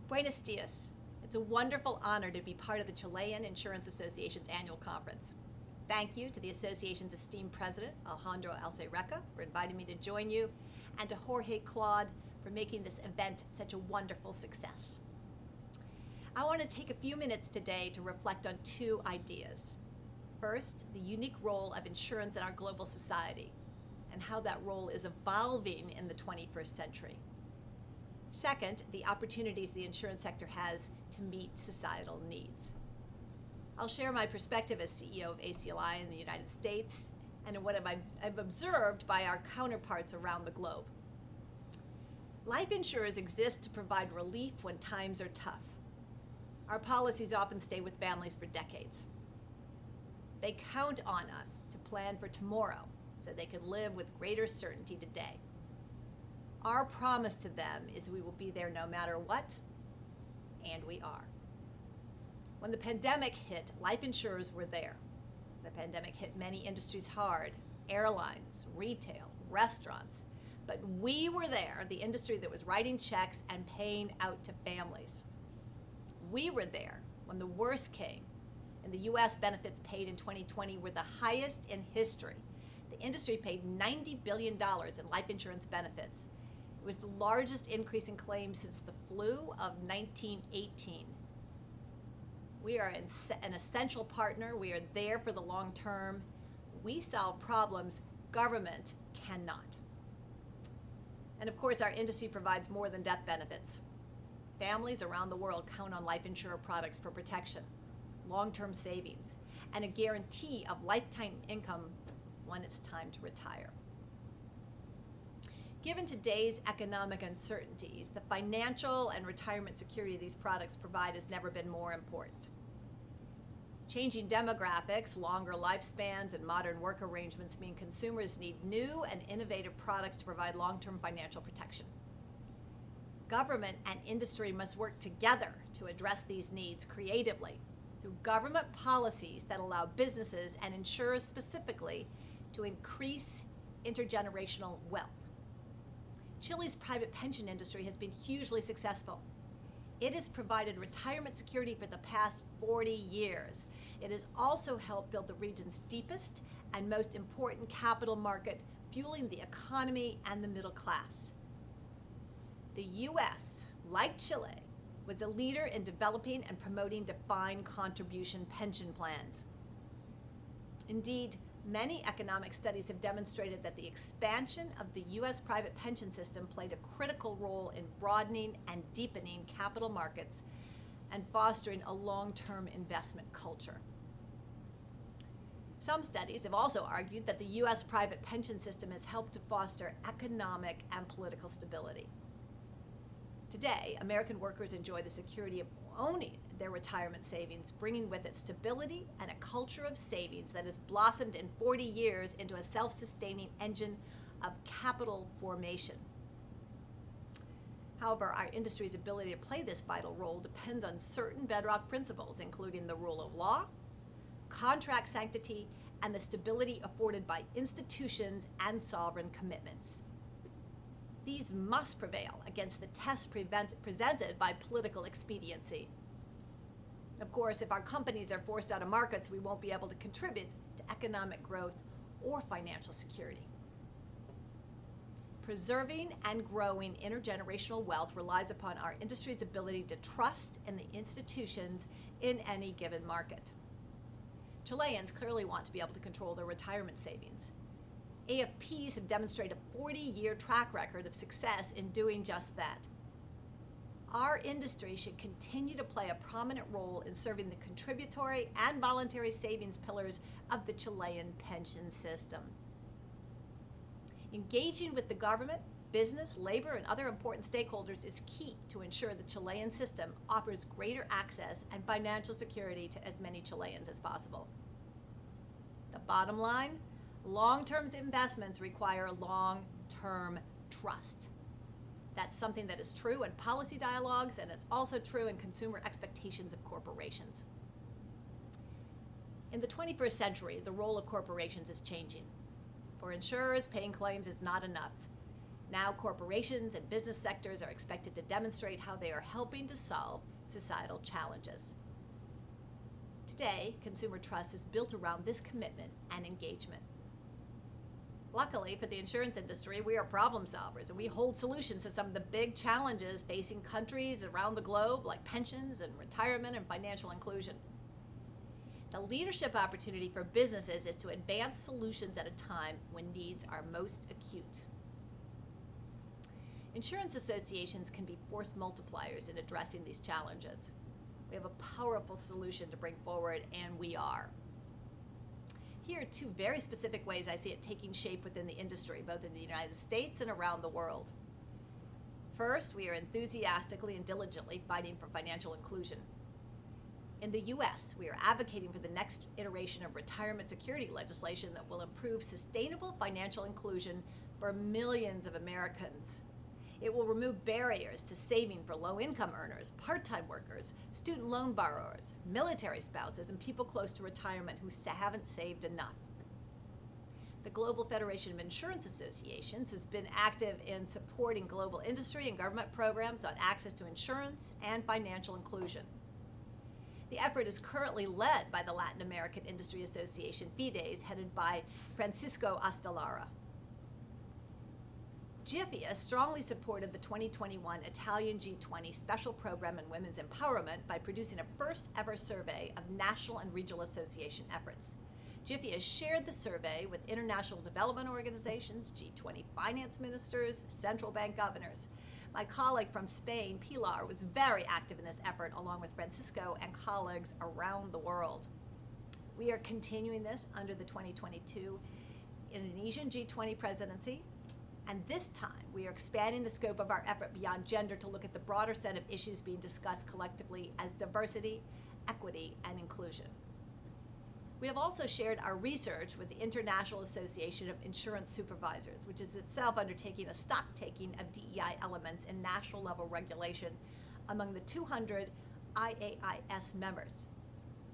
Buenos dias. It's a wonderful honor to be part of the Chilean Insurance Association's annual conference. Thank you to the association's esteemed president, Alejandro Alcereca, for inviting me to join you, and to Jorge Claude for making this event such a wonderful success. I want to take a few minutes today to reflect on two ideas. First, the unique role of insurance in our global society, and how that role is evolving in the 21st century. Second, the opportunities the insurance sector has to meet societal needs. I'll share my perspective as CEO of ACLI in the United States and what I've observed by our counterparts around the globe. Life insurers exist to provide relief when times are tough. Our policies often stay with families for decades. They count on us to plan for tomorrow so they can live with greater certainty today. Our promise to them is we will be there no matter what, and we are. When the pandemic hit, life insurers were there. The pandemic hit many industries hard: airlines, retail, restaurants. But we were there, the industry that was writing checks and paying out to families. We were there when the worst came, and the U.S. benefits paid in 2020 were the highest in history. The industry paid $90 billion in life insurance benefits. It was the largest increase in claims since the flu of 1918. We are an essential partner. We are there for the long term. We solve problems government cannot. And of course, our industry provides more than death benefits. Families around the world count on life insurer products for protection, long-term savings, and a guarantee of lifetime income when it's time to retire. Given today's economic uncertainties, the financial and retirement security these products provide has never been more important. Changing demographics, longer lifespans, and modern work arrangements mean consumers need new and innovative products to provide long-term financial protection. Government and industry must work together to address these needs creatively through government policies that allow businesses and insurers specifically to increase intergenerational wealth. Chile's private pension industry has been hugely successful. It has provided retirement security for the past 40 years. It has also helped build the region's deepest and most important capital market, fueling the economy and the middle class. The U.S., like Chile, was a leader in developing and promoting defined contribution pension plans. Indeed, many economic studies have demonstrated that the expansion of the U.S. private pension system played a critical role in broadening and deepening capital markets and fostering a long-term investment culture. Some studies have also argued that the U.S. private pension system has helped to foster economic and political stability. Today, American workers enjoy the security of owning their retirement savings, bringing with it stability and a culture of savings that has blossomed in 40 years into a self-sustaining engine of capital formation. However, our industry's ability to play this vital role depends on certain bedrock principles, including the rule of law, contract sanctity, and the stability afforded by institutions and sovereign commitments. These must prevail against the tests presented by political expediency. Of course, if our companies are forced out of markets, we won't be able to contribute to economic growth or financial security. Preserving and growing intergenerational wealth relies upon our industry's ability to trust in the institutions in any given market. Chileans clearly want to be able to control their retirement savings. AFPs have demonstrated a 40-year track record of success in doing just that. Our industry should continue to play a prominent role in serving the contributory and voluntary savings pillars of the Chilean pension system. Engaging with the government, business, labor, and other important stakeholders is key to ensure the Chilean system offers greater access and financial security to as many Chileans as possible. The bottom line: long-term investments require long-term trust. That's something that is true in policy dialogues, and it's also true in consumer expectations of corporations. In the 21st century, the role of corporations is changing. For insurers, paying claims is not enough. Now corporations and business sectors are expected to demonstrate how they are helping to solve societal challenges. Today, consumer trust is built around this commitment and engagement. Luckily for the insurance industry, we are problem solvers, and we hold solutions to some of the big challenges facing countries around the globe, like pensions and retirement and financial inclusion. The leadership opportunity for businesses is to advance solutions at a time when needs are most acute. Insurance associations can be force multipliers in addressing these challenges. We have a powerful solution to bring forward, and we are. Here are two very specific ways I see it taking shape within the industry, both in the United States and around the world. First, we are enthusiastically and diligently fighting for financial inclusion. In the U.S., we are advocating for the next iteration of retirement security legislation that will improve sustainable financial inclusion for millions of Americans. It will remove barriers to saving for low-income earners, part-time workers, student loan borrowers, military spouses, and people close to retirement who haven't saved enough. The Global Federation of Insurance Associations has been active in supporting global industry and government programs on access to insurance and financial inclusion. The effort is currently led by the Latin American Industry Association, FIDES, headed by Francisco Astalara. CIIA strongly supported the 2021 Italian G20 Special Program in Women's Empowerment by producing a first-ever survey of national and regional association efforts. CIIA shared the survey with international development organizations, G20 finance ministers, central bank governors. My colleague from Spain, Pilar, was very active in this effort, along with Francisco and colleagues around the world. We are continuing this under the 2022 Indonesian G20 presidency. And this time, we are expanding the scope of our effort beyond gender to look at the broader set of issues being discussed collectively as diversity, equity, and inclusion. We have also shared our research with the International Association of Insurance Supervisors, which is itself undertaking a stock-taking of DEI elements in national level regulation among the 200 IAIS members.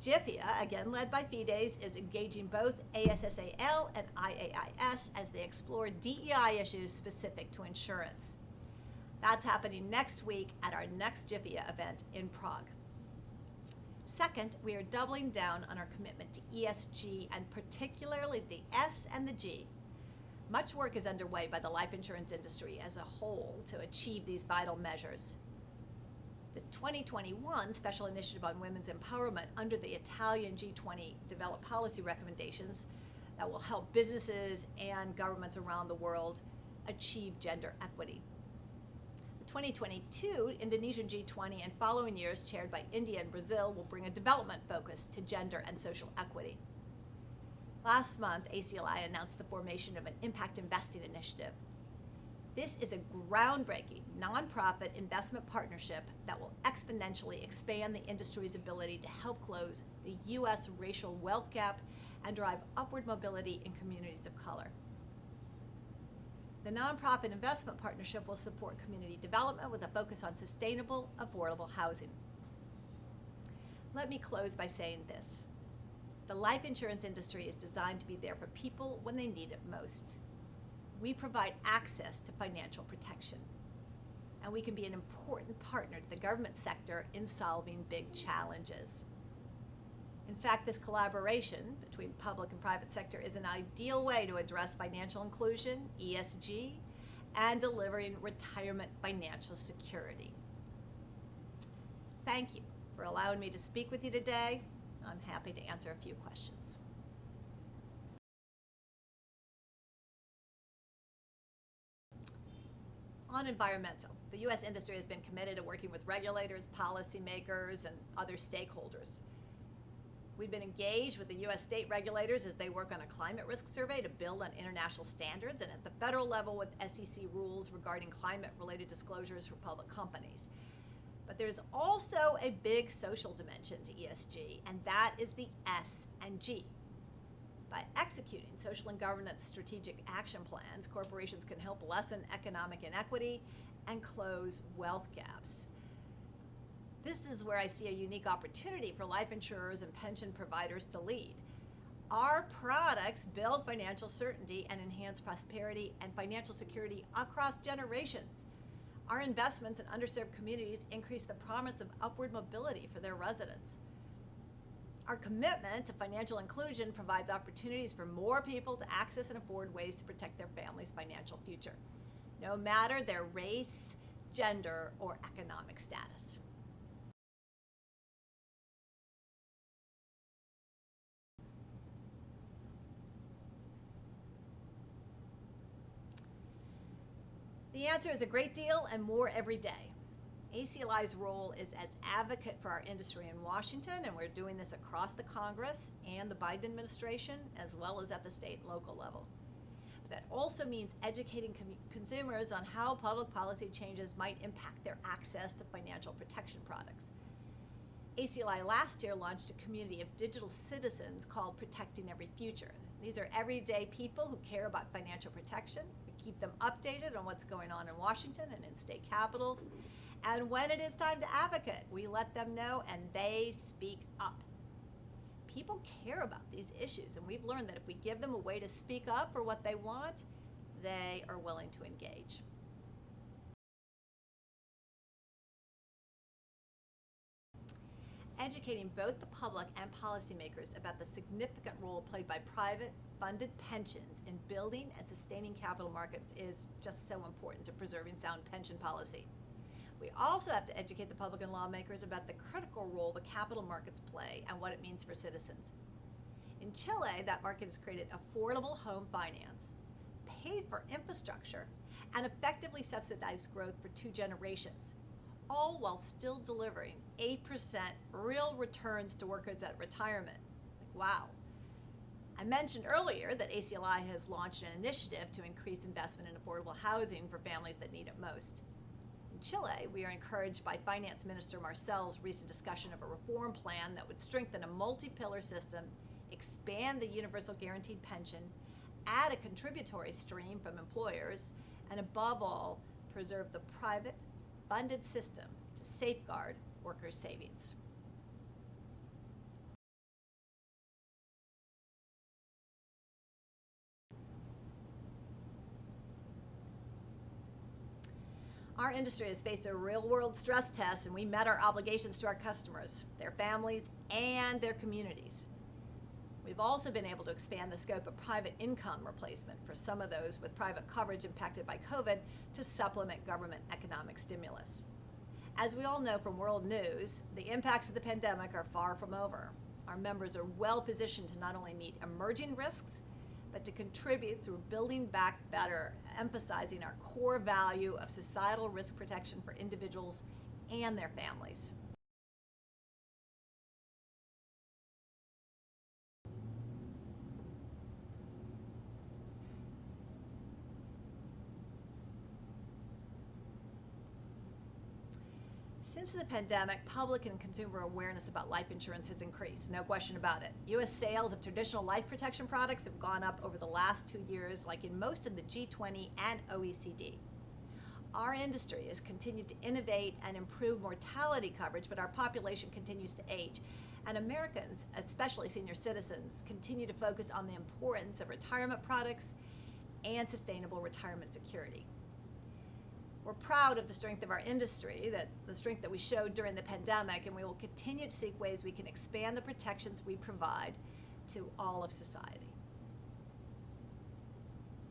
CIIA, again led by FIDES, is engaging both ASSAL and IAIS as they explore DEI issues specific to insurance. That's happening next week at our next CIIA event in Prague. Second, we are doubling down on our commitment to ESG, and particularly the S and the G. Much work is underway by the life insurance industry as a whole to achieve these vital measures. The 2021 Special Initiative on Women's Empowerment under the Italian G20 developed policy recommendations that will help businesses and governments around the world achieve gender equity. The 2022 Indonesian G20 and following years, chaired by India and Brazil, will bring a development focus to gender and social equity. Last month, ACLI announced the formation of an impact investing initiative. This is a groundbreaking nonprofit investment partnership that will exponentially expand the industry's ability to help close the U.S. racial wealth gap and drive upward mobility in communities of color. The nonprofit investment partnership will support community development with a focus on sustainable, affordable housing. Let me close by saying this. The life insurance industry is designed to be there for people when they need it most. We provide access to financial protection, and we can be an important partner to the government sector in solving big challenges. In fact, this collaboration between public and private sector is an ideal way to address financial inclusion, ESG, and delivering retirement financial security. Thank you for allowing me to speak with you today. I'm happy to answer a few questions. On environmental, the U.S. industry has been committed to working with regulators, policymakers, and other stakeholders. We've been engaged with the U.S. state regulators as they work on a climate risk survey to build on international standards, and at the federal level with SEC rules regarding climate-related disclosures for public companies. But there's also a big social dimension to ESG, and that is the S and G. By executing social and governance strategic action plans, corporations can help lessen economic inequity and close wealth gaps. This is where I see a unique opportunity for life insurers and pension providers to lead. Our products build financial certainty and enhance prosperity and financial security across generations. Our investments in underserved communities increase the promise of upward mobility for their residents. Our commitment to financial inclusion provides opportunities for more people to access and afford ways to protect their family's financial future, no matter their race, gender, or economic status. The answer is a great deal and more every day. ACLI's role is as advocate for our industry in Washington, and we're doing this across the Congress and the Biden administration, as well as at the state and local level. That also means educating consumers on how public policy changes might impact their access to financial protection products. ACLI last year launched a community of digital citizens called Protecting Every Future. These are everyday people who care about financial protection. We keep them updated on what's going on in Washington and in state capitals. And when it is time to advocate, we let them know and they speak up. People care about these issues, and we've learned that if we give them a way to speak up for what they want, they are willing to engage. Educating both the public and policymakers about the significant role played by private funded pensions in building and sustaining capital markets is just so important to preserving sound pension policy. We also have to educate the public and lawmakers about the critical role the capital markets play and what it means for citizens. In Chile, that market has created affordable home finance, paid for infrastructure, and effectively subsidized growth for 2 generations, all while still delivering 8% real returns to workers at retirement. Wow. I mentioned earlier that ACLI has launched an initiative to increase investment in affordable housing for families that need it most. In Chile, we are encouraged by Finance Minister Marcel's recent discussion of a reform plan that would strengthen a multi-pillar system, expand the universal guaranteed pension, add a contributory stream from employers, and above all, preserve the private funded system to safeguard workers' savings. Our industry has faced a real-world stress test, and we met our obligations to our customers, their families, and their communities. We've also been able to expand the scope of private income replacement for some of those with private coverage impacted by COVID to supplement government economic stimulus. As we all know from world news, the impacts of the pandemic are far from over. Our members are well positioned to not only meet emerging risks, but to contribute through building back better, emphasizing our core value of societal risk protection for individuals and their families. Since the pandemic, public and consumer awareness about life insurance has increased, no question about it. U.S. sales of traditional life protection products have gone up over the last 2 years, like in most of the G20 and OECD. Our industry has continued to innovate and improve mortality coverage, but our population continues to age. And Americans, especially senior citizens, continue to focus on the importance of retirement products and sustainable retirement security. We're proud of the strength of our industry, the strength that we showed during the pandemic, and we will continue to seek ways we can expand the protections we provide to all of society.